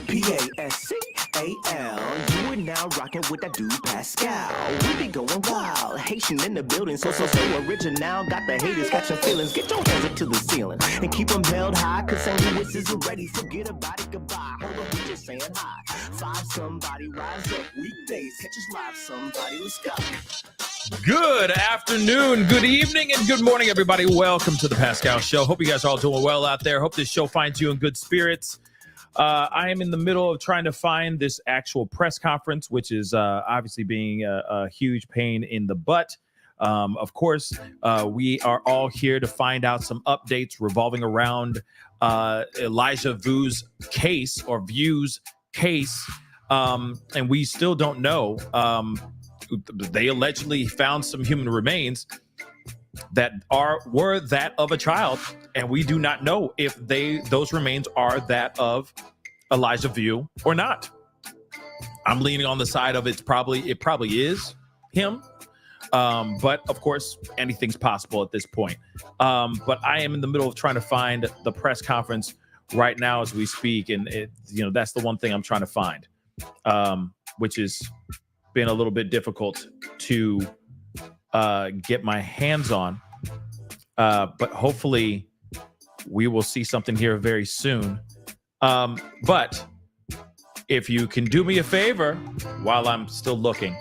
Pascal. You are now rocking with that dude Pascal. We be going wild, Haitian in the building, so original. Got the haters catching feelings. Get your hands up to the ceiling and keep them held high. Cause St. Louis isn't ready. Forget about it, goodbye. Hold on, we just saying hi. Five somebody, rise up. Weekdays, catch us live. Somebody, let's go. Good afternoon, good evening, and good morning, everybody. Welcome to the Pascal Show. Hope you guys are all doing well out there. Hope this show finds you in good spirits. I am in the middle of trying to find this actual press conference, which is obviously being a huge pain in the butt. Of course, we are all here to find out some updates revolving around Elijah Vu's case or Vu's case, and we still don't know. They allegedly found some human remains that were that of a child, and we do not know if those remains are that of Elijah Vu or not. I'm leaning on the side of it probably is him, but of course anything's possible at this point. But I am in the middle of trying to find the press conference right now as we speak, and that's the one thing I'm trying to find, which is been a little bit difficult to get my hands on, but hopefully we will see something here very soon. But if you can do me a favor while I'm still looking,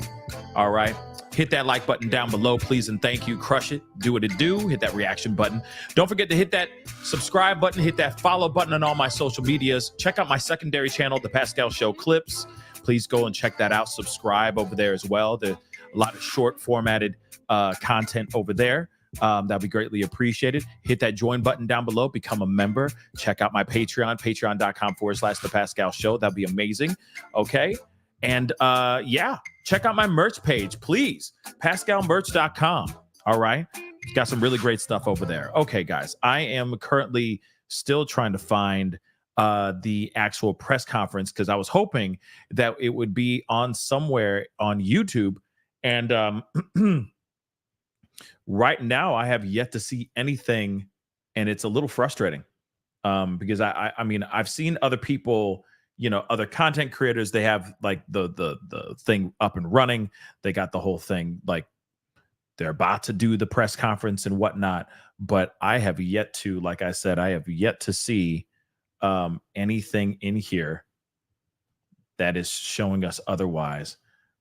all right, hit that like button down below, please, and thank you. Crush it. Do what it do. Hit that reaction button. Don't forget to hit that subscribe button. Hit that follow button on all my social medias. Check out my secondary channel, The Pascal Show Clips. Please go and check that out. Subscribe over there as well. There's a lot of short formatted content over there. That'd be greatly appreciated. Hit that join button down below. Become a member. Check out my Patreon, patreon.com/The Pascal Show. That'd be amazing. Okay. And check out my merch page, please. PascalMerch.com. All right. Got some really great stuff over there. Okay, guys. I am currently still trying to find the actual press conference because I was hoping that it would be on somewhere on YouTube. And right now I have yet to see anything, and it's a little frustrating because I mean, I've seen other people, other content creators, they have like the thing up and running. They got the whole thing, like they're about to do the press conference and whatnot. But I have yet to, like I said, I have yet to see anything in here that is showing us otherwise.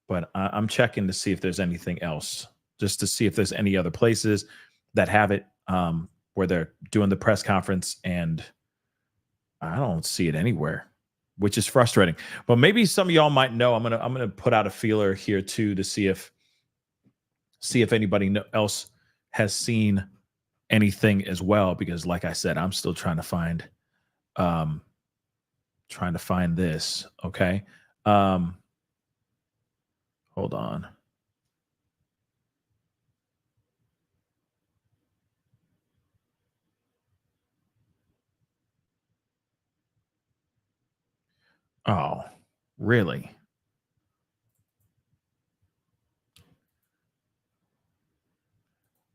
But I'm checking to see if there's anything else, just to see if there's any other places that have it where they're doing the press conference, and I don't see it anywhere, which is frustrating. But maybe some of y'all might know. I'm gonna put out a feeler here too to see if anybody else has seen anything as well, because like I said, I'm still trying to find this. Okay. Hold on. Oh, really?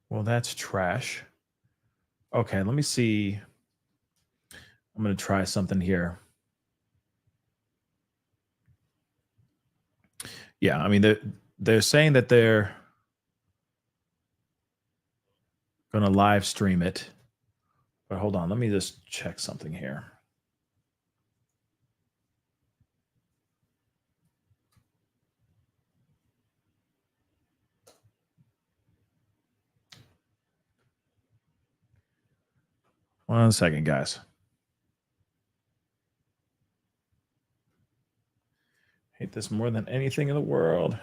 Well, that's trash. Okay, let me see. I'm going to try something here. Yeah, I mean, they're saying that they're going to live stream it. But hold on, let me just check something here. One second, guys. Hate this more than anything in the world.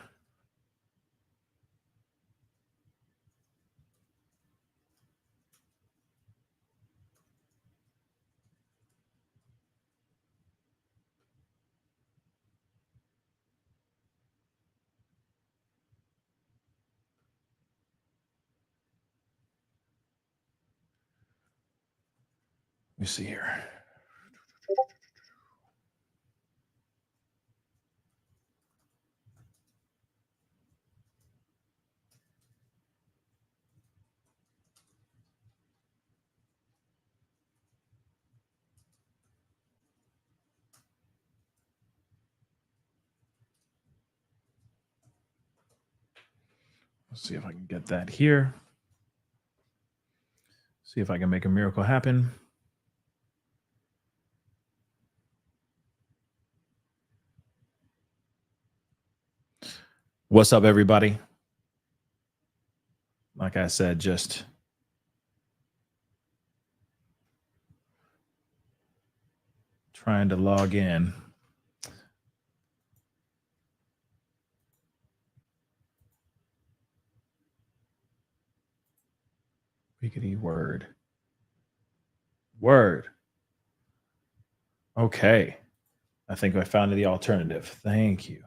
Let me see here. see if I can get that here. See if I can make a miracle happen. What's up, everybody? Like I said, just trying to log in. Wiggity word. Word. Okay. I think I found the alternative. Thank you.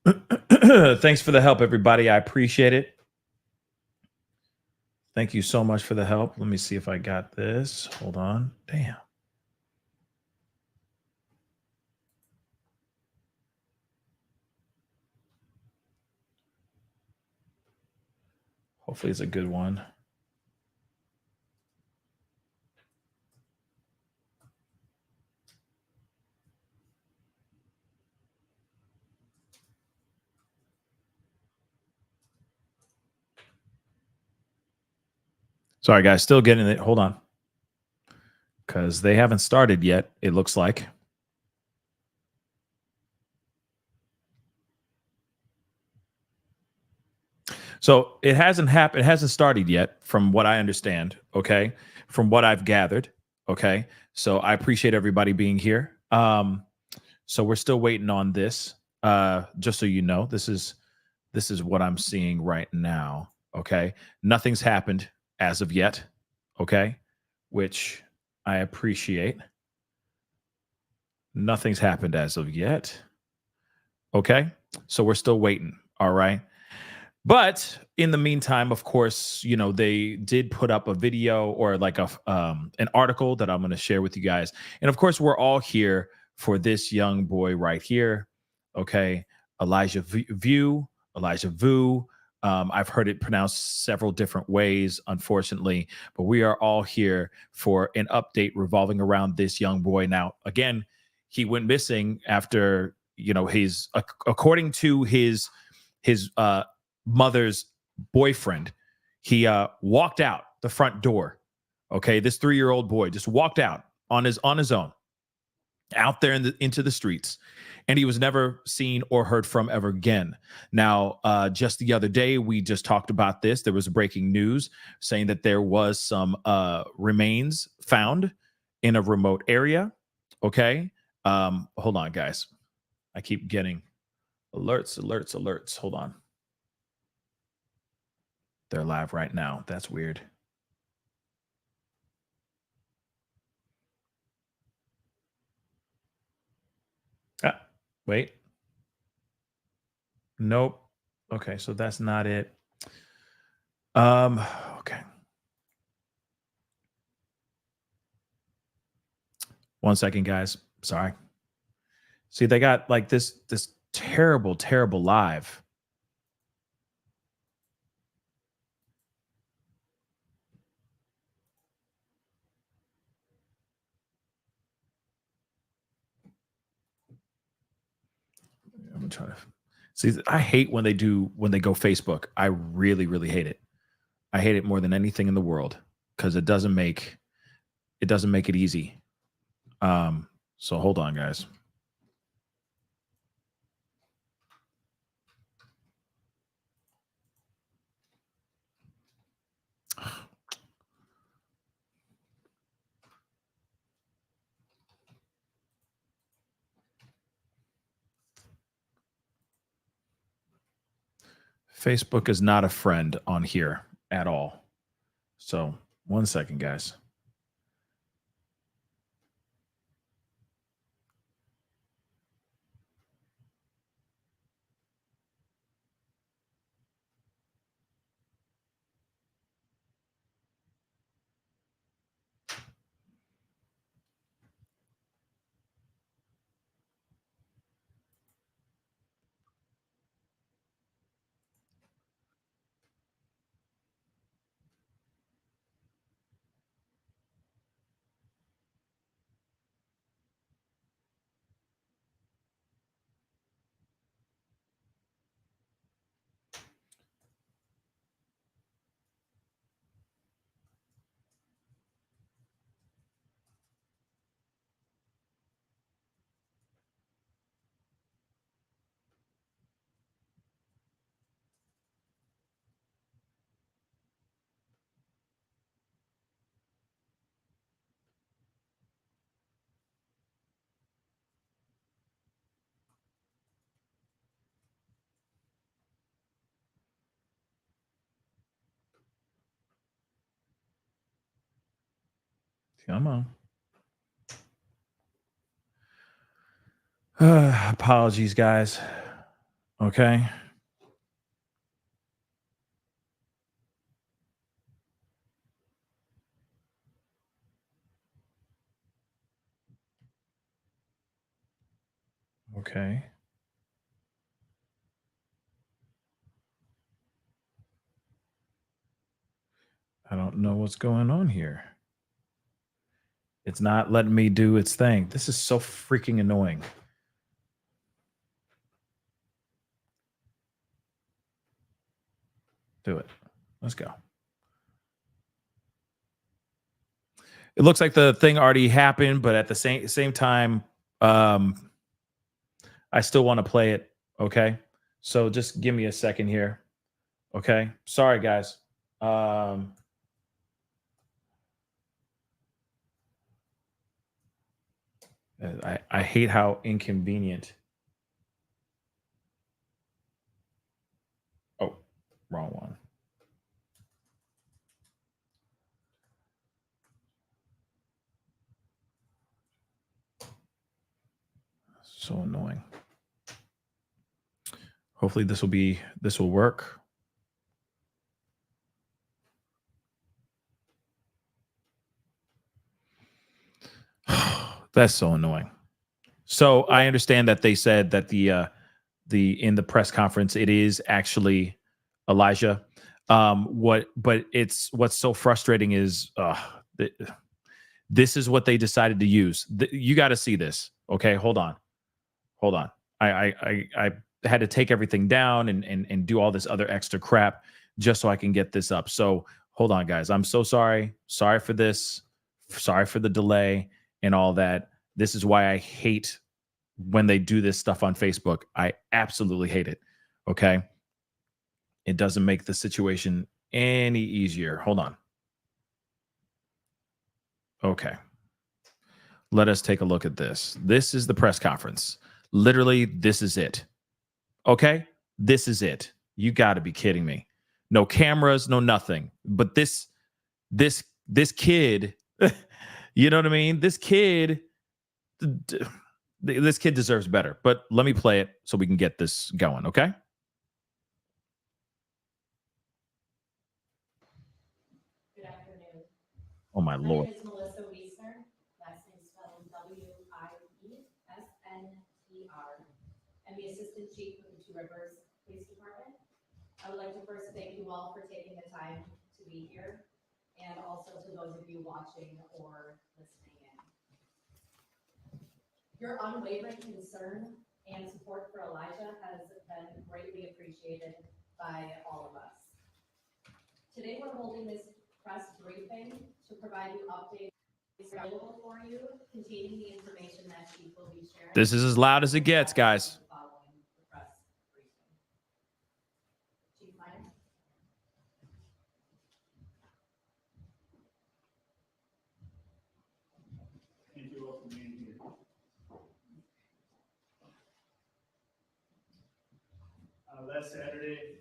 Thanks for the help, everybody. I appreciate it. Thank you so much for the help. Let me see if I got this. Hold on. Damn. Hopefully it's a good one. Sorry, guys. Still getting it. Hold on. Because they haven't started yet, it looks like. So it hasn't happened. It hasn't started yet, from what I understand. Okay, from what I've gathered. Okay, so I appreciate everybody being here. So we're still waiting on this. Just so you know, this is what I'm seeing right now. Okay, nothing's happened as of yet. Okay, which I appreciate. Nothing's happened as of yet. Okay, so we're still waiting. All right. But in the meantime, of course, you know, they did put up a video or like an article that I'm going to share with you guys. And of course, we're all here for this young boy right here. Okay. Elijah Vu. I've heard it pronounced several different ways, unfortunately, but we are all here for an update revolving around this young boy. Now, again, he went missing after, you know, according to his mother's boyfriend, he walked out the front door. Okay, this 3-year-old boy just walked out on his own, out there into the streets, and he was never seen or heard from ever again. Now, just the other day, we just talked about this. There was breaking news saying that there was some remains found in a remote area. Okay, hold on, guys. I keep getting alerts. Hold on. They're live right now. That's weird. Wait. Nope. Okay, so that's not it. Okay. One second, guys. Sorry. See, they got like this terrible live. I'm trying to see. I hate when they go Facebook. I really hate it. I hate it more than anything in the world because it doesn't make it easy. So hold on, guys. Facebook is not a friend on here at all. So, one second, guys. Come on. Apologies, guys. Okay. Okay. I don't know what's going on here. It's not letting me do its thing. This is so freaking annoying. Do it. Let's go. It looks like the thing already happened, but at the same time, I still want to play it. Okay. So just give me a second here. Okay. Sorry, guys. I hate how inconvenient. Oh, wrong one. So annoying. Hopefully this will work. That's so annoying. So I understand that they said that the in the press conference it is actually Elijah. What's so frustrating is this is what they decided to use. You got to see this. Okay, hold on. I had to take everything down and do all this other extra crap just so I can get this up. So hold on, guys. I'm so sorry. Sorry for this. Sorry for the delay and all that. This is why I hate when they do this stuff on Facebook. I absolutely hate it. Okay. It doesn't make the situation any easier. Hold on. Okay. Let us take a look at this. This is the press conference. Literally, this is it. Okay? This is it. You got to be kidding me. No cameras, no nothing. But this kid, you know what I mean? This kid deserves better. But let me play it so we can get this going, okay? Good afternoon. Oh my My lord. name is Melissa Wiesner, last name spelled Wiesner. I'm the Assistant Chief of the Two Rivers Police Department. I would like to first thank you all for taking the time to be here, and also to those of you watching or listening in. Your unwavering concern and support for Elijah has been greatly appreciated by all of us. Today we're holding this press briefing to provide you updates available for you containing the information that Chief will be sharing. This is as loud as it gets, guys. Following the press briefing. Chief Meyer. Thank you all for being here. Last Saturday,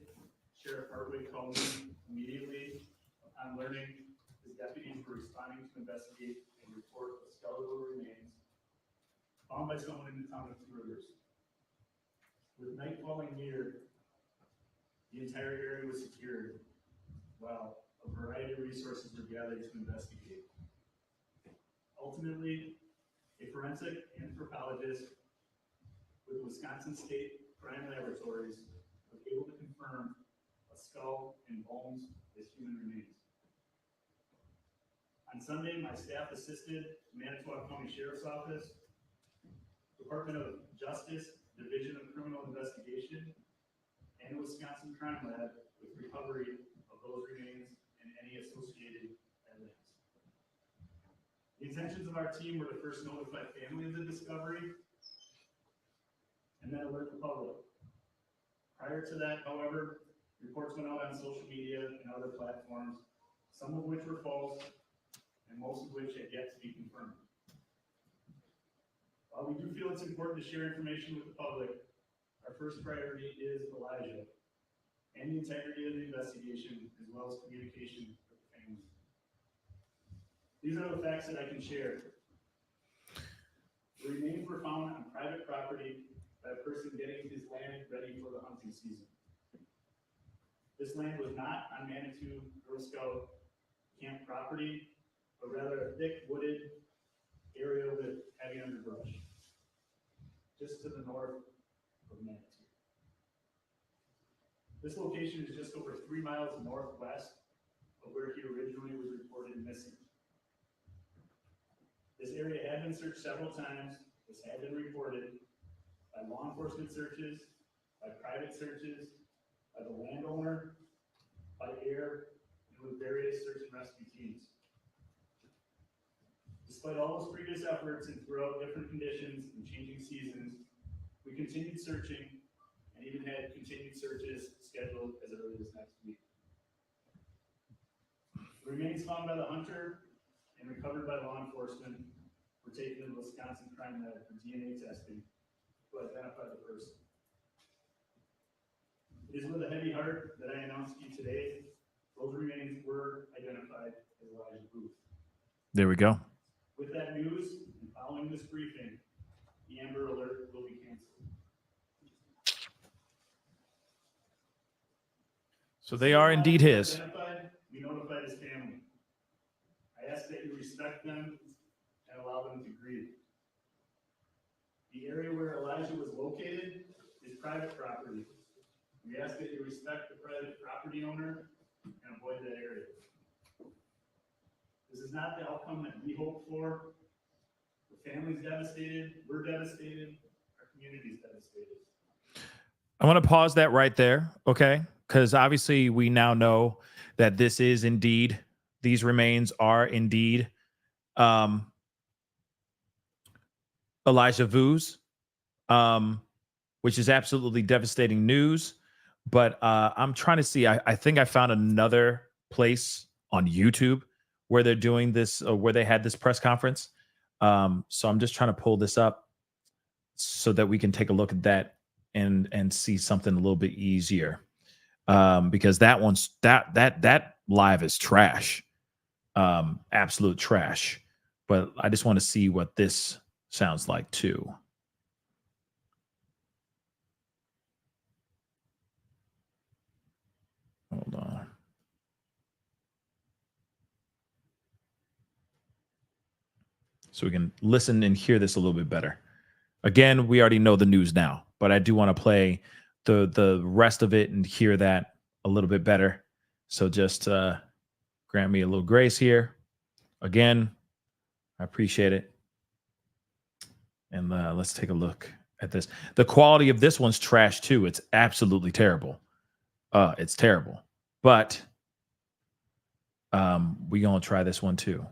Sheriff Hartwig called me immediately upon learning his deputies were responding to investigate and report of skeletal remains found by someone in the town of Two Rivers. With night falling near, the entire area was secured while a variety of resources were gathered to investigate. Ultimately, a forensic anthropologist with Wisconsin State Crime Laboratories was able to confirm a skull and bones as human remains. On Sunday, my staff assisted Manitowoc County Sheriff's Office, Department of Justice, Division of Criminal Investigation, and the Wisconsin Crime Lab with recovery of those remains and any associated evidence. The intentions of our team were to first notify family of the discovery and then alert the public. Prior to that, however, reports went out on social media and other platforms, some of which were false and most of which had yet to be confirmed. While we do feel it's important to share information with the public, our first priority is Elijah and the integrity of the investigation, as well as communication with the family. These are the facts that I can share. The remains were found on private property by a person getting his land ready for the hunting season. This land was not on Manitou Girl Scout camp property, but rather a thick wooded area with heavy underbrush, just to the north of Manitou. This location is just over 3 miles northwest of where he originally was reported missing. This area had been searched several times. This had been reported by law enforcement searches, by private searches, by the landowner, by air, and with various search and rescue teams. Despite all those previous efforts and throughout different conditions and changing seasons, we continued searching and even had continued searches scheduled as early as next week. The remains found by the hunter and recovered by law enforcement were taken to the Wisconsin Crime Lab for DNA testing to identify the person. It is with a heavy heart that I announce to you today, those remains were identified as Elijah Booth. There we go. With that news and following this briefing, the Amber Alert will be canceled. So they are indeed his. Identified, we notified his family. I ask that you respect them and allow them to grieve. The area where Elijah was located is private property. We ask that you respect the private property owner and avoid that area. This is not the outcome that we hoped for. The family's devastated, we're devastated, our community's devastated. I want to pause that right there, okay? Because obviously we now know that this is indeed, these remains are indeed Elijah Vu's, which is absolutely devastating news. But I'm trying to see, I think I found another place on YouTube where they're doing this, where they had this press conference. So I'm just trying to pull this up so that we can take a look at that and see something a little bit easier. Because that one's that live is trash, absolute trash. But I just want to see what this sounds like too. Hold on. So we can listen and hear this a little bit better. Again, we already know the news now, but I do want to play the rest of it and hear that a little bit better. So just grant me a little grace here. Again, I appreciate it. And let's take a look at this. The quality of this one's trash too. It's absolutely terrible. It's terrible. But we're going to try this one too.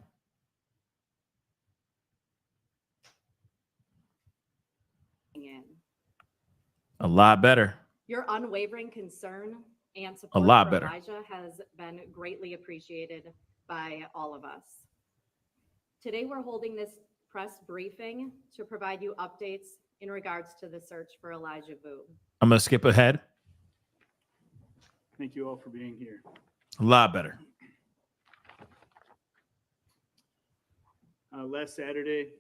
A lot better. Your unwavering concern and support A lot for better. Elijah has been greatly appreciated by all of us. Today, we're holding this press briefing to provide you updates in regards to the search for Elijah Vu. I'm going to skip ahead. Thank you all for being here. A lot better. Last Saturday,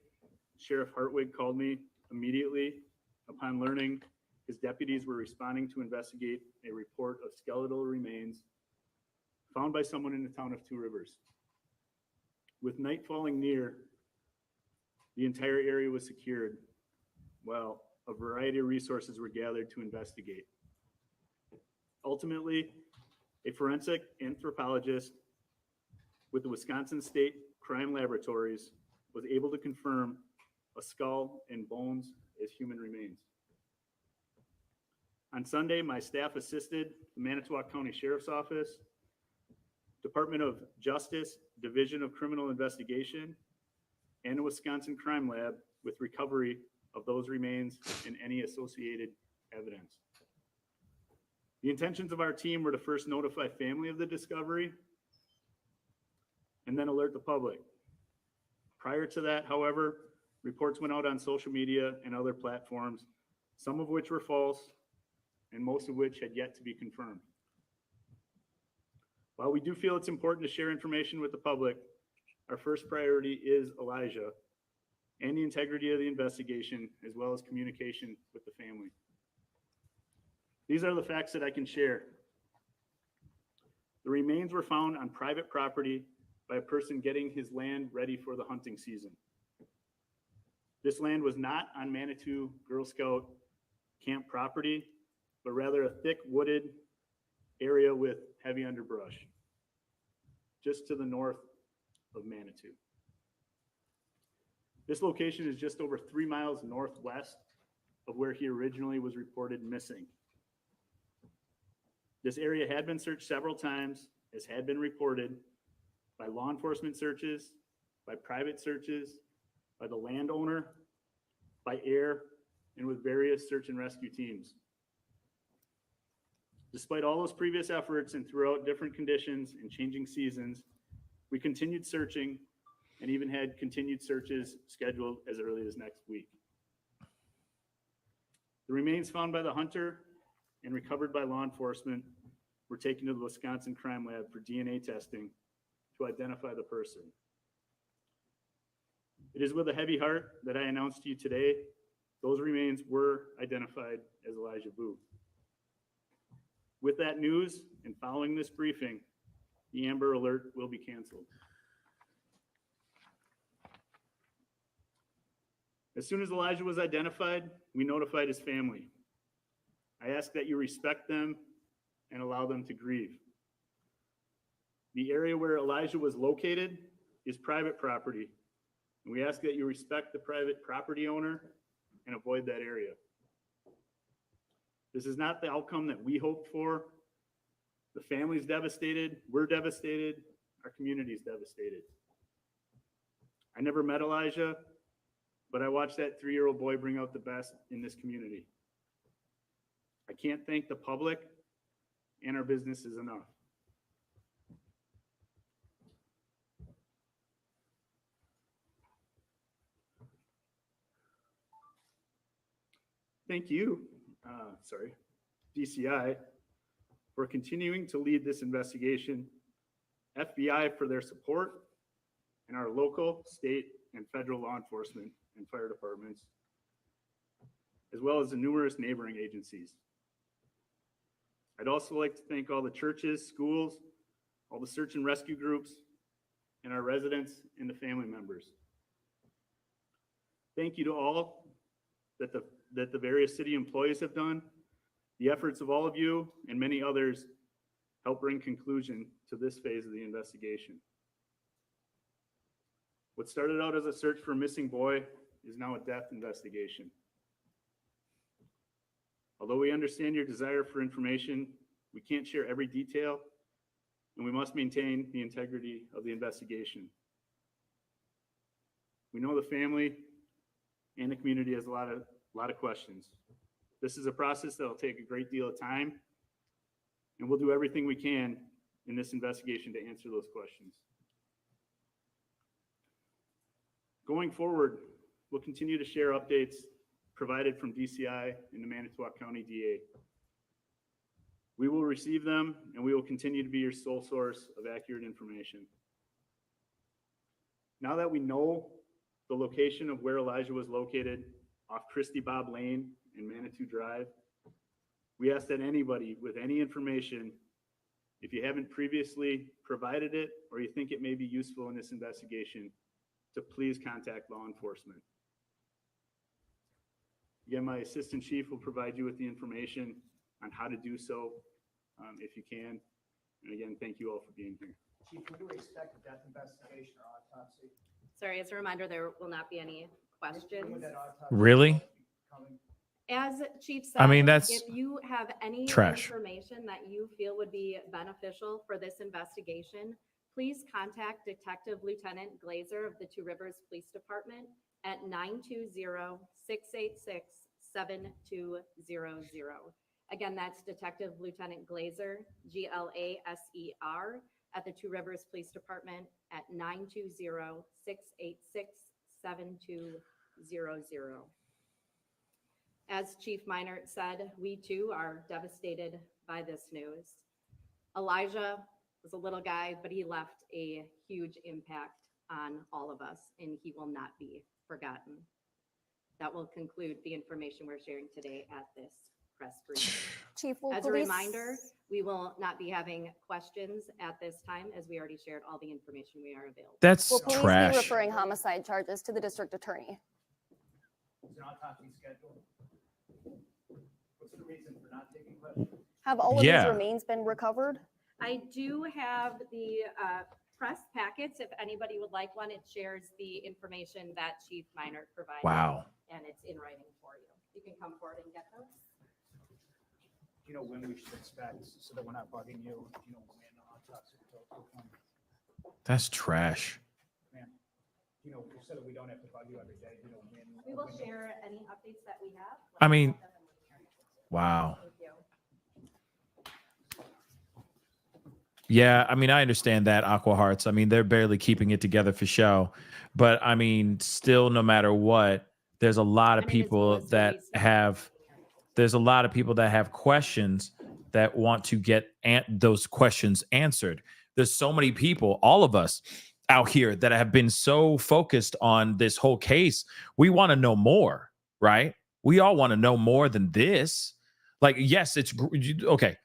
Sheriff Hartwig called me immediately upon learning his deputies were responding to investigate a report of skeletal remains found by someone in the town of Two Rivers. With night falling near, the entire area was secured while a variety of resources were gathered to investigate. Ultimately, a forensic anthropologist with the Wisconsin State Crime Laboratories was able to confirm a skull and bones as human remains. On Sunday, my staff assisted the Manitowoc County Sheriff's Office, Department of Justice, Division of Criminal Investigation, and the Wisconsin Crime Lab with recovery of those remains and any associated evidence. The intentions of our team were to first notify family of the discovery and then alert the public. Prior to that, however, reports went out on social media and other platforms, some of which were false and most of which had yet to be confirmed. While we do feel it's important to share information with the public, our first priority is Elijah and the integrity of the investigation, as well as communication with the family. These are the facts that I can share. The remains were found on private property by a person getting his land ready for the hunting season. This land was not on Manitou Girl Scout camp property, but rather a thick wooded area with heavy underbrush, just to the north of Manitou. This location is just over 3 miles northwest of where he originally was reported missing. This area had been searched several times, as had been reported, by law enforcement searches, by private searches, by the landowner, by air, and with various search and rescue teams. Despite all those previous efforts and throughout different conditions and changing seasons, we continued searching and even had continued searches scheduled as early as next week. The remains found by the hunter and recovered by law enforcement were taken to the Wisconsin Crime Lab for DNA testing to identify the person. It is with a heavy heart that I announce to you today, those remains were identified as Elijah Boo. With that news and following this briefing, the Amber Alert will be canceled. As soon as Elijah was identified, we notified his family. I ask that you respect them and allow them to grieve. The area where Elijah was located is private property, and we ask that you respect the private property owner and avoid that area. This is not the outcome that we hoped for. The family's devastated, we're devastated, our community's devastated. I never met Elijah, but I watched that 3-year-old boy bring out the best in this community. I can't thank the public and our businesses enough. Thank you, DCI, for continuing to lead this investigation, FBI for their support, and our local, state, and federal law enforcement and fire departments, as well as the numerous neighboring agencies. I'd also like to thank all the churches, schools, all the search and rescue groups, and our residents and the family members. Thank you to all that the various city employees have done. The efforts of all of you and many others help bring conclusion to this phase of the investigation. What started out as a search for a missing boy is now a death investigation. Although we understand your desire for information, we can't share every detail, and we must maintain the integrity of the investigation. We know the family and the community has a lot of questions. This is a process that will take a great deal of time, and we'll do everything we can in this investigation to answer those questions. Going forward, we'll continue to share updates provided from DCI and the Manitowoc County DA. We will receive them, and we will continue to be your sole source of accurate information. Now that we know the location of where Elijah was located off Christy Bob Lane and Manitou Drive, we ask that anybody with any information, if you haven't previously provided it or you think it may be useful in this investigation, to please contact law enforcement. Again, my assistant chief will provide you with the information on how to do so if you can. And again, thank you all for being here. Chief, when do we expect a death investigation or autopsy? Sorry, as a reminder, there will not be any When would questions. that autopsy Really? be coming? As Chief said, I mean, that's if you have any trash. information that you feel would be beneficial for this investigation, please contact Detective Lieutenant Glazer of the Two Rivers Police Department at 920-686-7200. Again, that's Detective Lieutenant Glazer, Glaser, at the Two Rivers Police Department at 920-686-7200. As Chief Meinert said, we too are devastated by this news. Elijah was a little guy, but he left a huge impact on all of us, and he will not be forgotten. That will conclude the information we're sharing today at this press briefing. Chief, will As a police- reminder, we will not be having questions at this time, as we already shared all the information we are available. That's will police trash. be referring homicide charges to the district attorney? Is an autopsy scheduled? What's the reason for not taking questions? Have all of Yeah. these remains been recovered? I do have the press packets. If anybody would like one, it shares the information that Chief Minor provided. Wow. And it's in writing for you. You can come forward and get those. Do you know when we should expect, so that we're not bugging you? Do you know when the autopsy will come? That's trash. Man, you know, so that we don't have to bug you every day, you know, when. We will share any updates that we have. I mean, wow. Thank you. Yeah, I mean, I understand that, Aqua Hearts. I mean, they're barely keeping it together for show. But I mean, still, no matter what, there's a lot of people that have questions that want to get those questions answered. There's so many people, all of us out here, that have been so focused on this whole case. We want to know more, right? We all want to know more than this. Like, yes, it's okay.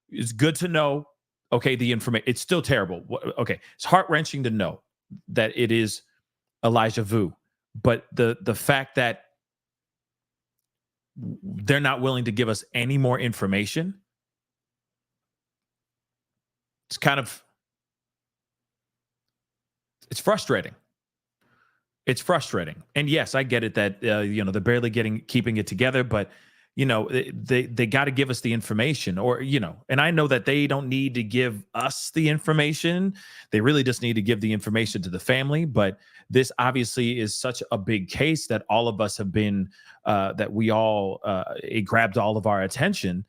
It's good to know. Okay, the information, it's still terrible. Okay, it's heart-wrenching to know that it is Elijah Vu, but the fact that they're not willing to give us any more information, it's frustrating. It's frustrating. And yes, I get it that they're barely keeping it together, but they got to give us the information, or and I know that they don't need to give us the information. They really just need to give the information to the family. But this obviously is such a big case that all of us have been it grabbed all of our attention.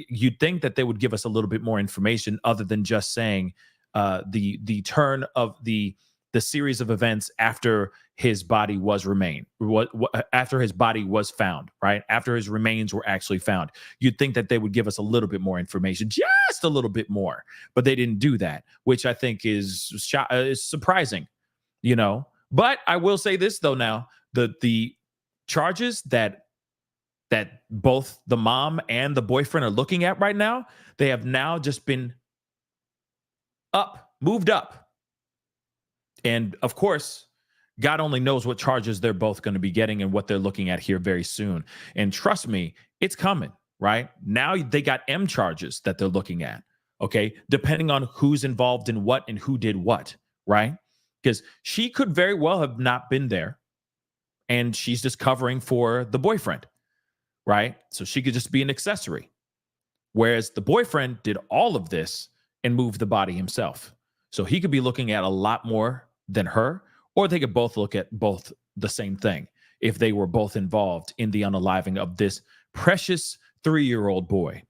You'd think that they would give us a little bit more information other than just saying the turn of the series of events after his body was after his body was found, right? After his remains were actually found. You'd think that they would give us a little bit more information, just a little bit more, but they didn't do that, which I think is surprising, But I will say this though, now the charges that both the mom and the boyfriend are looking at right now, they have now just been moved up. And of course, God only knows what charges they're both going to be getting and what they're looking at here very soon. And trust me, it's coming, right? Now they got M charges that they're looking at, okay? Depending on who's involved in what and who did what, right? Because she could very well have not been there, and she's just covering for the boyfriend, right? So she could just be an accessory. Whereas the boyfriend did all of this and moved the body himself. So he could be looking at a lot more than her, or they could both look at both the same thing if they were both involved in the unaliving of this precious 3-year-old boy.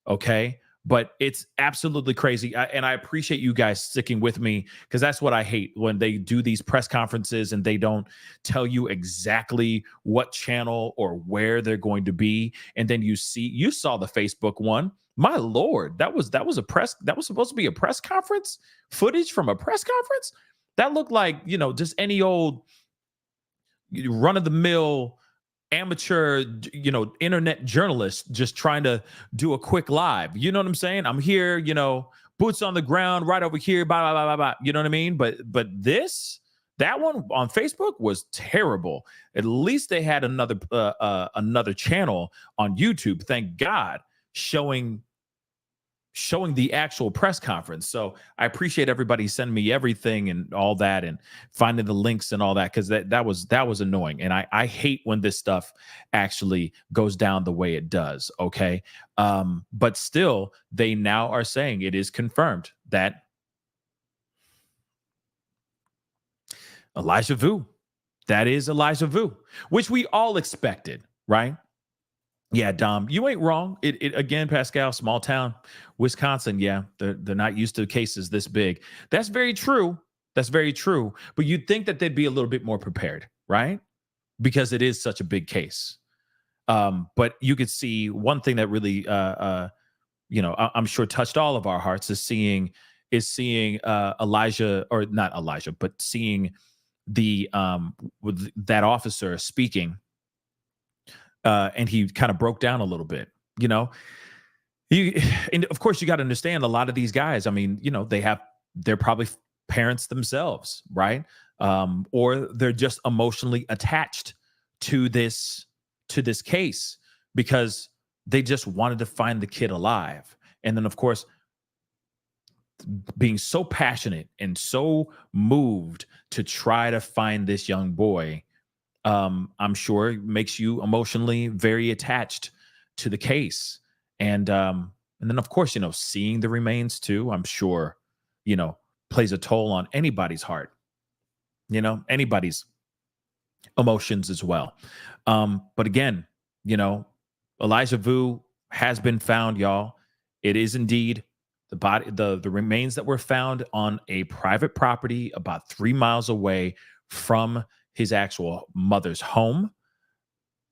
Okay. But it's absolutely crazy. And I appreciate you guys sticking with me, because that's what I hate, when they do these press conferences and they don't tell you exactly what channel or where they're going to be. And then you saw the Facebook one. My Lord, that was supposed to be a press conference, footage from a press conference. That looked like, just any old run-of-the-mill amateur, internet journalist just trying to do a quick live. You know what I'm saying? I'm here, boots on the ground, right over here, blah, blah, blah, blah, blah. You know what I mean? But that one on Facebook was terrible. At least they had another channel on YouTube, thank God, showing the actual press conference. So I appreciate everybody sending me everything and all that, and finding the links and all that, because that was annoying. And I hate when this stuff actually goes down the way it does. Okay. But still, they now are saying it is confirmed that Elijah Vu, that is Elijah Vu, which we all expected, right? Yeah, Dom, you ain't wrong. It again, Pascal, small town, Wisconsin. Yeah, they're not used to cases this big. That's very true. That's very true. But you'd think that they'd be a little bit more prepared, right? Because it is such a big case. But you could see one thing that really, I'm sure touched all of our hearts, is seeing is seeing Elijah, or not Elijah, but seeing the with that officer speaking, and he kind of broke down a little bit. You know, and of course you got to understand a lot of these guys. I mean, you know, they're probably parents themselves, right? Or they're just emotionally attached to this case because they just wanted to find the kid alive. And then, of course, being so passionate and so moved to try to find this young boy, I'm sure makes you emotionally very attached to the case. And then, of course, you know, seeing the remains too, I'm sure, you know, plays a toll on anybody's heart, you know, anybody's emotions as well. But again, you know, Elijah Vu has been found, y'all. It is indeed the body, the remains that were found on a private property about 3 miles away from his actual mother's home,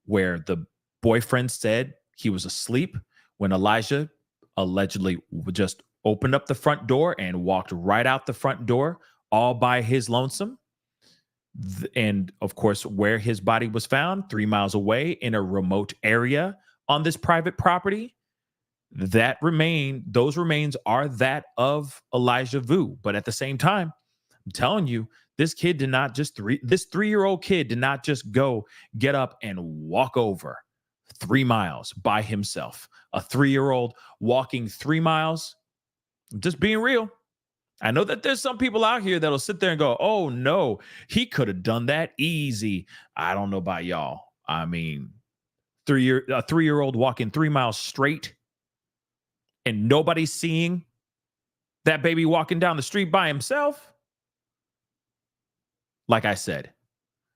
where the boyfriend said he was asleep when Elijah allegedly just opened up the front door and walked right out the front door all by his lonesome. And of course, where his body was found, 3 miles away in a remote area on this private property, those remains are that of Elijah Vu. But at the same time, I'm telling you, this 3-year-old kid did not just go get up and walk over 3 miles by himself. A 3-year-old walking 3 miles, just being real. I know that there's some people out here that'll sit there and go, oh no, he could have done that easy. I don't know about y'all. I mean, a 3-year-old walking 3 miles straight and nobody's seeing that baby walking down the street by himself. Like I said,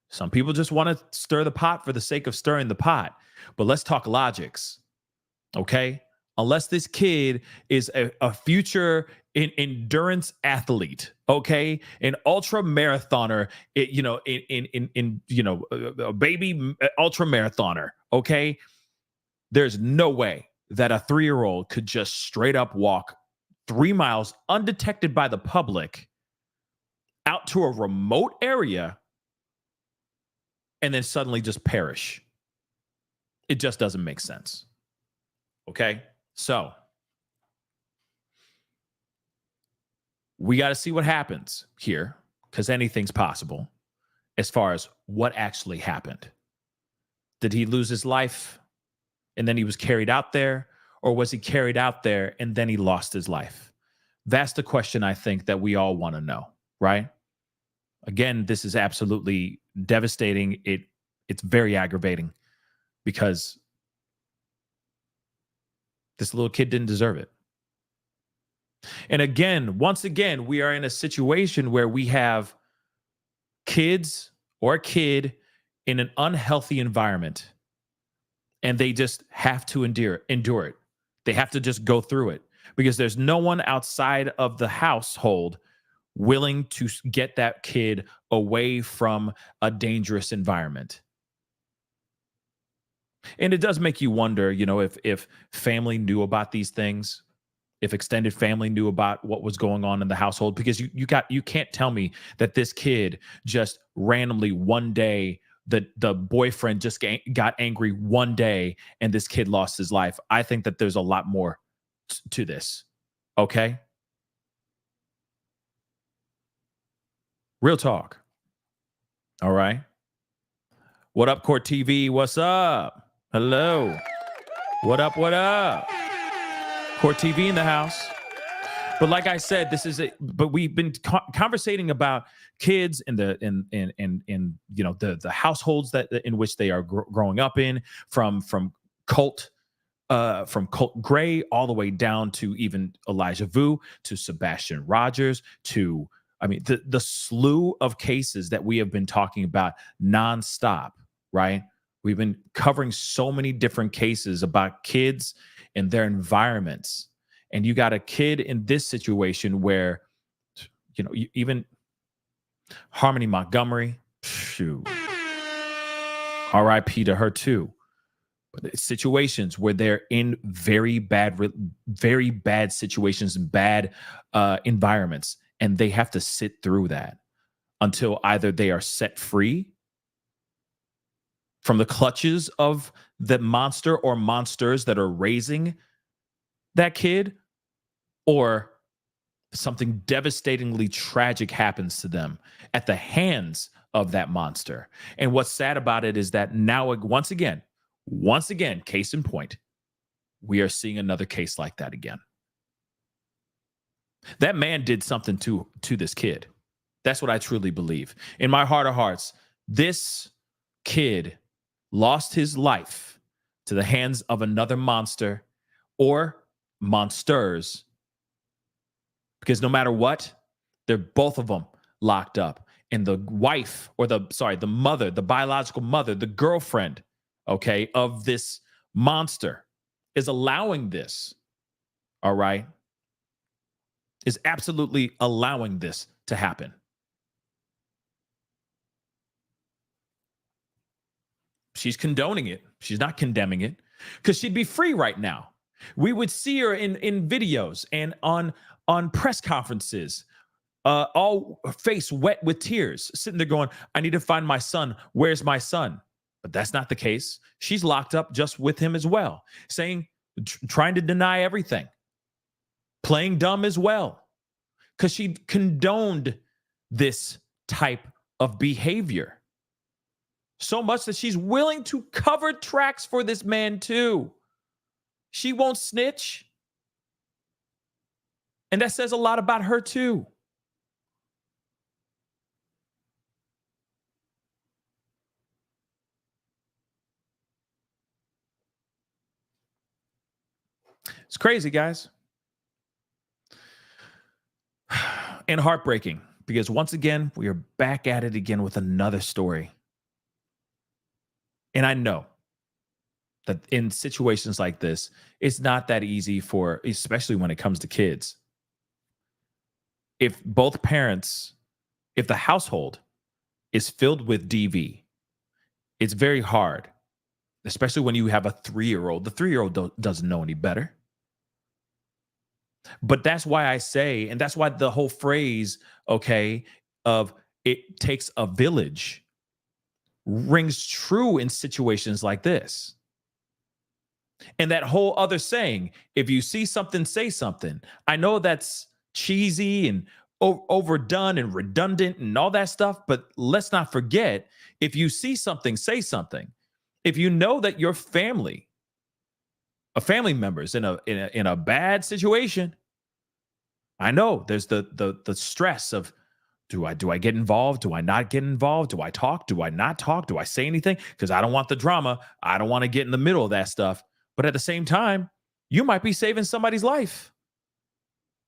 some people just want to stir the pot for the sake of stirring the pot. But let's talk logics, okay? Unless this kid is a future endurance athlete, okay, an ultra marathoner, a baby ultra marathoner, okay. There's no way that a 3-year-old could just straight up walk 3 miles undetected by the public out to a remote area and then suddenly just perish. It just doesn't make sense. Okay, so we got to see what happens here, because anything's possible as far as what actually happened. Did he lose his life and then he was carried out there, or was he carried out there and then he lost his life? That's the question I think that we all want to know, right? Again, this is absolutely devastating. It's very aggravating because this little kid didn't deserve it. And again, once again, we are in a situation where we have kids or a kid in an unhealthy environment, and they just have to endure it. They have to just go through it because there's no one outside of the household willing to get that kid away from a dangerous environment. And it does make you wonder, you know, if family knew about these things, if extended family knew about what was going on in the household, because you can't tell me that this kid just randomly one day, the boyfriend just got angry one day and this kid lost his life. I think that there's a lot more to this. Okay? Real talk. All right. What up, Court TV? What's up? Hello. What up? What up? Court TV in the house. But like I said, but we've been conversating about kids and the households that in which they are growing up in, from Colt Gray all the way down to even Elijah Vu, to Sebastian Rogers, to the slew of cases that we have been talking about nonstop, right? We've been covering so many different cases about kids and their environments. And you got a kid in this situation where, you know, even Harmony Montgomery, shoot, RIP to her too. But it's situations where they're in very bad situations, bad environments, and they have to sit through that until either they are set free from the clutches of the monster or monsters that are raising that kid, or something devastatingly tragic happens to them at the hands of that monster. And what's sad about it is that now, once again, case in point, we are seeing another case like that again. That man did something to this kid. That's what I truly believe. In my heart of hearts, this kid lost his life to the hands of another monster or monsters, because no matter what, they're both of them locked up. And the wife, or the mother, the biological mother, the girlfriend, okay, of this monster is allowing this, all right, is absolutely allowing this to happen. She's condoning it. She's not condemning it, because she'd be free right now. We would see her in videos and on press conferences, all face wet with tears, sitting there going, I need to find my son. Where's my son? But that's not the case. She's locked up just with him as well, trying to deny everything, playing dumb as well, because she condoned this type of behavior so much that she's willing to cover tracks for this man too. She won't snitch. And that says a lot about her too. It's crazy, guys. And heartbreaking, because once again, we are back at it again with another story. And I know that in situations like this, it's not that easy especially when it comes to kids. If both parents, if the household is filled with DV, it's very hard, especially when you have a 3-year-old. The 3-year-old doesn't know any better. But that's why I say, and that's why the whole phrase, okay, of it takes a village rings true in situations like this. And that whole other saying, if you see something, say something. I know that's cheesy and overdone and redundant and all that stuff, but let's not forget, if you see something, say something. If you know that your family, a family member's in a bad situation, I know there's the stress of, do I get involved? Do I not get involved? Do I talk? Do I not talk? Do I say anything? Because I don't want the drama. I don't want to get in the middle of that stuff. But at the same time, you might be saving somebody's life.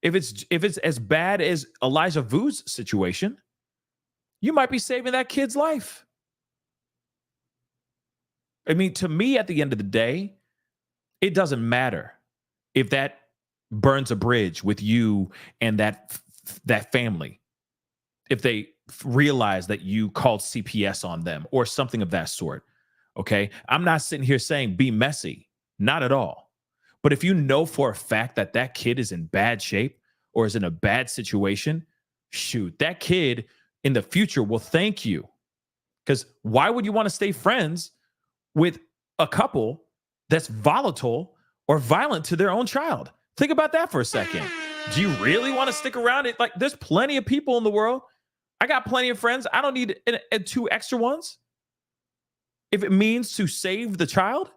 If it's as bad as Elijah Vu's situation, you might be saving that kid's life. I mean, to me, at the end of the day, it doesn't matter if that burns a bridge with you and that family. If they realize that you called CPS on them or something of that sort, okay? I'm not sitting here saying be messy, not at all. But if you know for a fact that that kid is in bad shape or is in a bad situation, shoot, that kid in the future will thank you. Because why would you want to stay friends with a couple that's volatile or violent to their own child? Think about that for a second. Do you really want to stick around it? Like, there's plenty of people in the world. I got plenty of friends. I don't need 2 extra ones. If it means to save the child.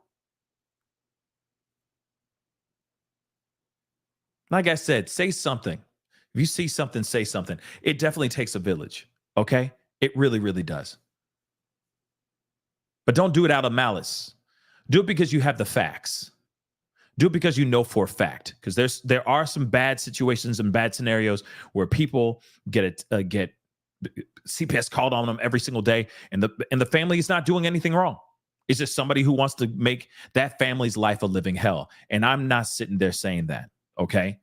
Like I said, say something. If you see something, say something. It definitely takes a village, okay? It really, really does. But don't do it out of malice. Do it because you have the facts. Do it because you know for a fact. Because there are some bad situations and bad scenarios where people get CPS called on them every single day, and the family is not doing anything wrong. It's just somebody who wants to make that family's life a living hell. And I'm not sitting there saying that, okay?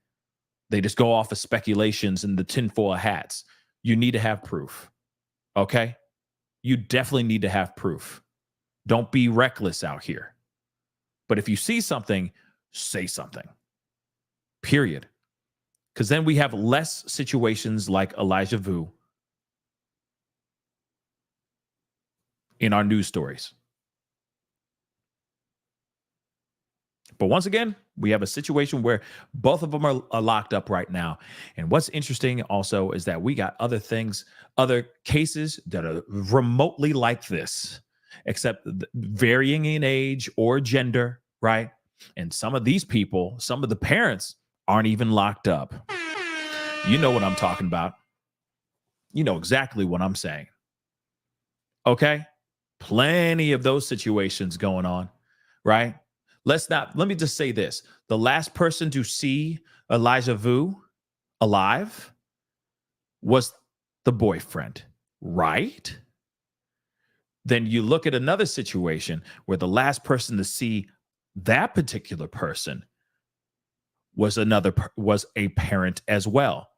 They just go off of speculations and the tinfoil hats. You need to have proof, okay? You definitely need to have proof. Don't be reckless out here, But if you see something, say something. Period. Because then we have less situations like Elijah Vu in our news stories. But once again, we have a situation where both of them are locked up right now. And what's interesting also is that we got other things, other cases that are remotely like this, except varying in age or gender, right? And some of these people, some of the parents aren't even locked up. You know what I'm talking about. You know exactly what I'm saying. Okay? Plenty of those situations going on, right? Let me just say this. The last person to see Elijah Vu alive was the boyfriend, right? Then you look at another situation where the last person to see that particular person was a parent as well.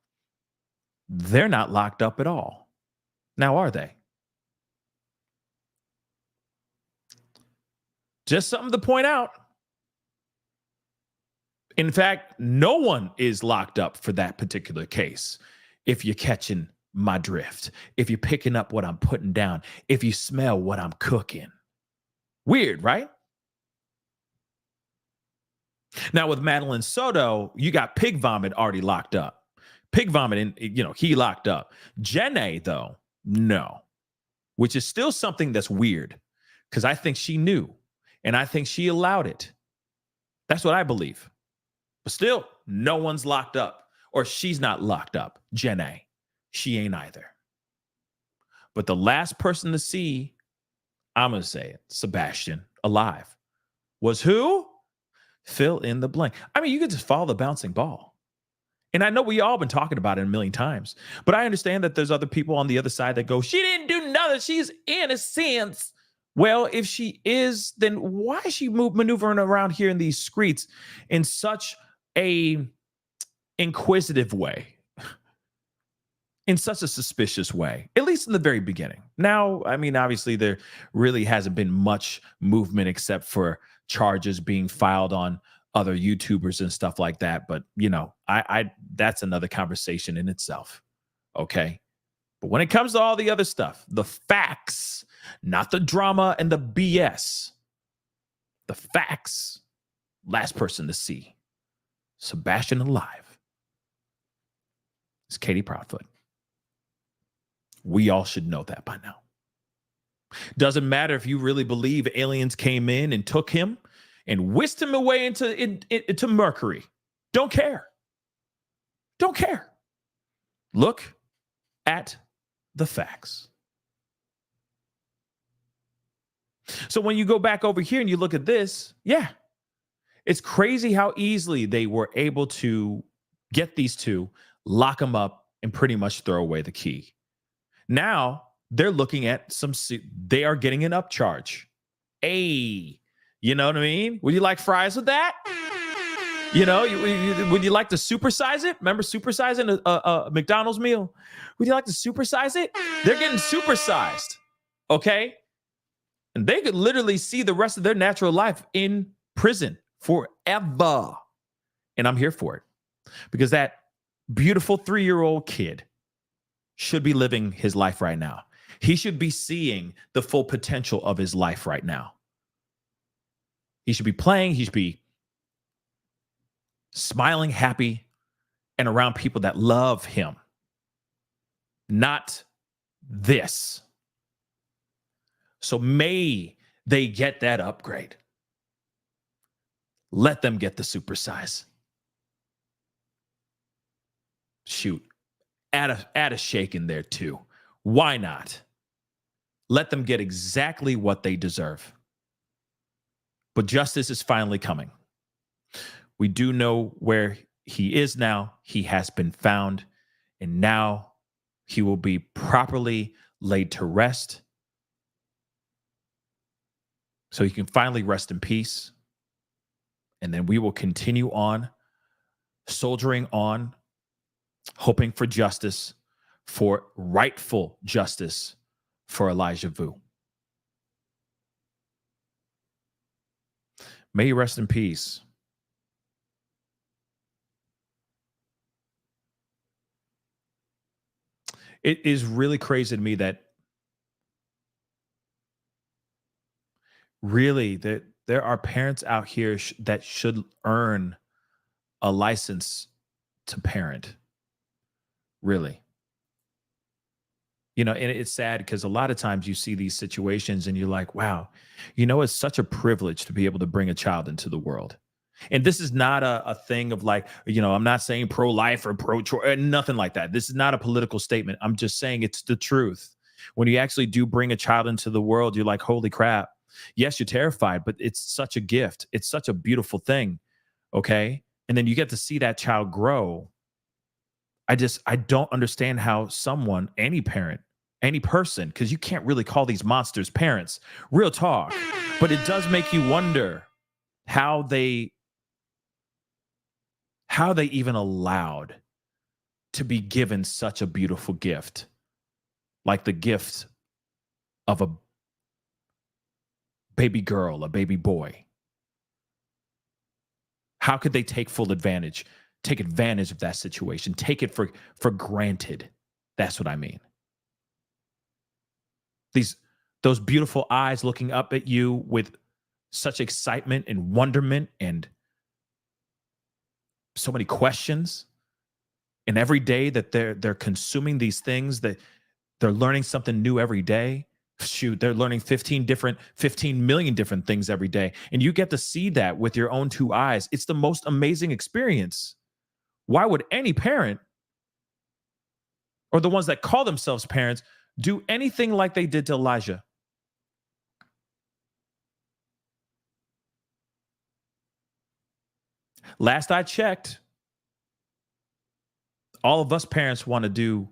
They're not locked up at all. Now, are they? Just something to point out. In fact, no one is locked up for that particular case. If you're catching my drift, if you're picking up what I'm putting down, if you smell what I'm cooking. Weird, right? Now with Madeline Soto, you got pig vomit already locked up. Pig vomit, he locked up. Jenna, though, no. Which is still something that's weird because I think she knew and I think she allowed it. That's what I believe. But still, no one's locked up, or she's not locked up. Jenna, she ain't either. But the last person to see, I'm going to say it, Sebastian, alive, was who? Fill in the blank. I mean, you could just follow the bouncing ball. And I know we all been talking about it a million times, but I understand that there's other people on the other side that go, she didn't do nothing. She's innocent. Well, if she is, then why is she maneuvering around here in these streets in such a inquisitive way, in such a suspicious way, at least in the very beginning? Now, I mean, obviously there really hasn't been much movement except for charges being filed on other YouTubers and stuff like that. But, I that's another conversation in itself. Okay. But when it comes to all the other stuff, the facts, not the drama and the BS, the facts, last person to see Sebastian alive is Katie Proudfoot. We all should know that by now. Doesn't matter if you really believe aliens came in and took him and whisked him away into Mercury. Don't care. Don't care. Look at the facts. So when you go back over here and you look at this, yeah, it's crazy how easily they were able to get these two, lock them up, and pretty much throw away the key. Now they're looking at they are getting an upcharge. Hey, you know what I mean? Would you like fries with that? Would you like to supersize it? Remember supersizing a McDonald's meal? Would you like to supersize it? They're getting supersized, okay? And they could literally see the rest of their natural life in prison forever. And I'm here for it because that beautiful 3-year-old kid should be living his life right now. He should be seeing the full potential of his life right now. He should be playing. He should be smiling, happy, and around people that love him. Not this. So may they get that upgrade. Let them get the supersize. Shoot. Add a shake in there too. Why not? Let them get exactly what they deserve. But justice is finally coming. We do know where he is now. He has been found, and now he will be properly laid to rest. So he can finally rest in peace. And then we will continue on, soldiering on, hoping for justice, for rightful justice for Elijah Vu. May you rest in peace. It is really crazy to me that really that there are parents out here that should earn a license to parent. Really. And it's sad because a lot of times you see these situations and you're like, wow, it's such a privilege to be able to bring a child into the world. And this is not a thing of like, I'm not saying pro-life or pro-choice, nothing like that. This is not a political statement. I'm just saying it's the truth. When you actually do bring a child into the world, you're like, holy crap. Yes, you're terrified, but it's such a gift. It's such a beautiful thing. Okay. And then you get to see that child grow. I don't understand how someone, any parent, any person, because you can't really call these monsters parents, real talk, but it does make you wonder how they even allowed to be given such a beautiful gift, like the gift of a baby girl, a baby boy. How could they take advantage of that situation, take it for granted? That's what I mean. Those beautiful eyes looking up at you with such excitement and wonderment and so many questions. And every day that they're consuming these things, that they're learning something new every day. Shoot, they're learning 15 million different things every day. And you get to see that with your own two eyes. It's the most amazing experience. Why would any parent or the ones that call themselves parents do anything like they did to Elijah? Last I checked, all of us parents want to do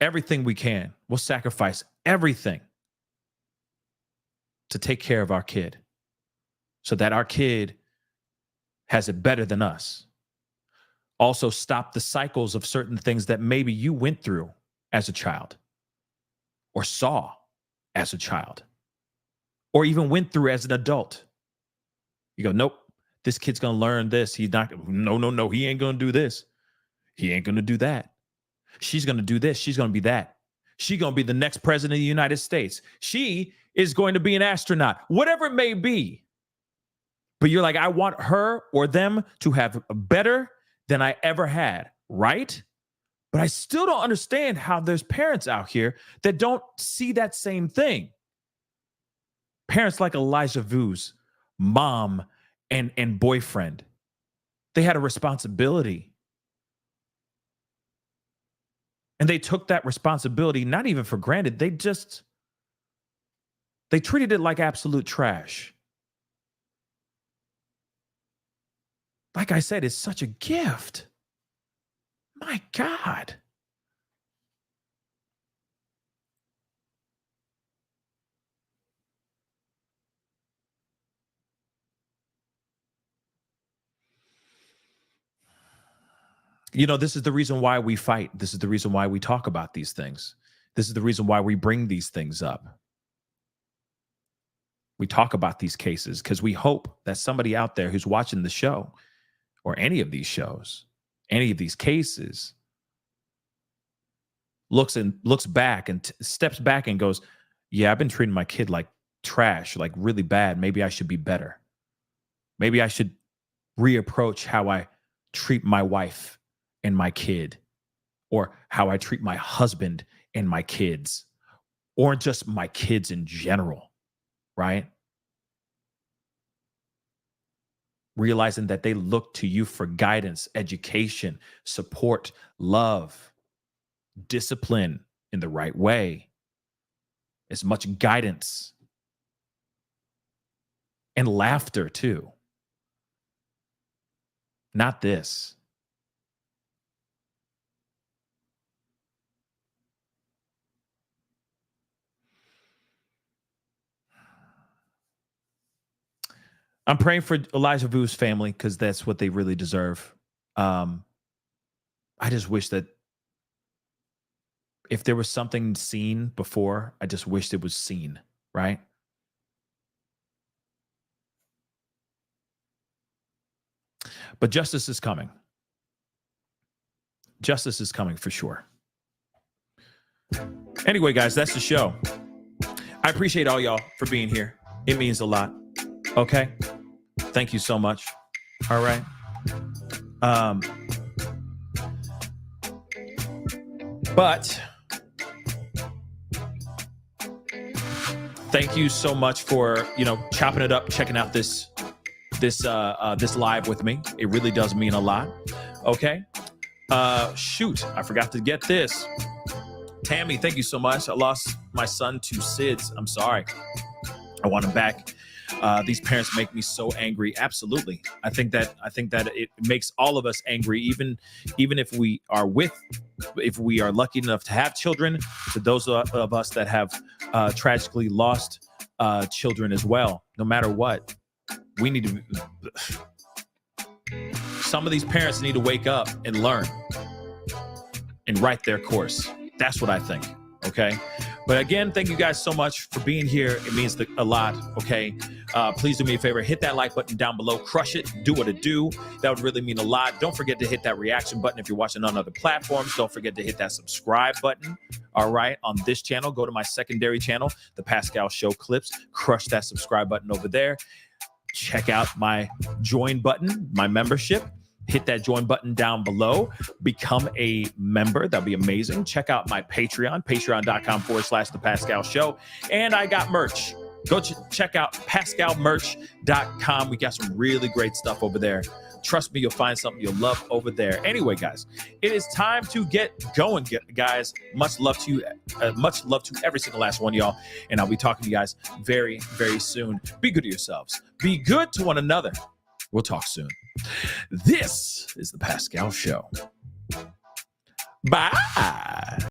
everything we can. We'll sacrifice everything to take care of our kid so that our kid has it better than us. Also, stop the cycles of certain things that maybe you went through as a child or saw as a child or even went through as an adult. You go, nope, this kid's going to learn this. He's not, no, he ain't going to do this. He ain't going to do that. She's going to do this. She's going to be that. She's going to be the next president of the United States. She is going to be an astronaut, whatever it may be. But you're like, I want her or them to have better than I ever had, right? But I still don't understand how there's parents out here that don't see that same thing. Parents like Elijah Vu's mom and boyfriend, they had a responsibility. And they took that responsibility not even for granted. They treated it like absolute trash. Like I said, it's such a gift. My God. This is the reason why we fight. This is the reason why we talk about these things. This is the reason why we bring these things up. We talk about these cases because we hope that somebody out there who's watching the show or any of these shows, any of these cases, looks back and steps back and goes, yeah, I've been treating my kid like trash, like really bad. Maybe I should be better. Maybe I should reapproach how I treat my wife and my kid, or how I treat my husband and my kids, or just my kids in general, right? Realizing that they look to you for guidance, education, support, love, discipline in the right way, as much guidance and laughter too. Not this. I'm praying for Elijah Vu's family because that's what they really deserve. I just wish that if there was something seen before, I just wished it was seen, right? But justice is coming. Justice is coming for sure. Anyway, guys, that's the show. I appreciate all y'all for being here. It means a lot. Okay? Thank you so much. All right. But thank you so much for, chopping it up, checking out this live with me. It really does mean a lot. Okay. Shoot, I forgot to get this. Tammy, thank you so much. I lost my son to SIDS. I'm sorry. I want him back. These parents make me so angry. Absolutely. I think that it makes all of us angry, even if we are lucky enough to have children, to those of us that have tragically lost children as well. No matter what, we need to. Some of these parents need to wake up and learn and write their course. That's what I think. Okay. But again, thank you guys so much for being here. It means a lot. Okay. Please do me a favor. Hit that like button down below. Crush it. Do what it do. That would really mean a lot. Don't forget to hit that reaction button if you're watching on other platforms. Don't forget to hit that subscribe button. All right. On this channel, go to my secondary channel, The Pascal Show Clips. Crush that subscribe button over there. Check out my join button, my membership. Hit that join button down below. Become a member. That'd be amazing. Check out my Patreon, patreon.com/The Pascal Show. And I got merch. Go check out pascalmerch.com. We got some really great stuff over there. Trust me, you'll find something you'll love over there. Anyway, guys, it is time to get going, guys. Much love to you. Much love to every single last one of y'all. And I'll be talking to you guys very, very soon. Be good to yourselves. Be good to one another. We'll talk soon. This is The Pascal Show. Bye.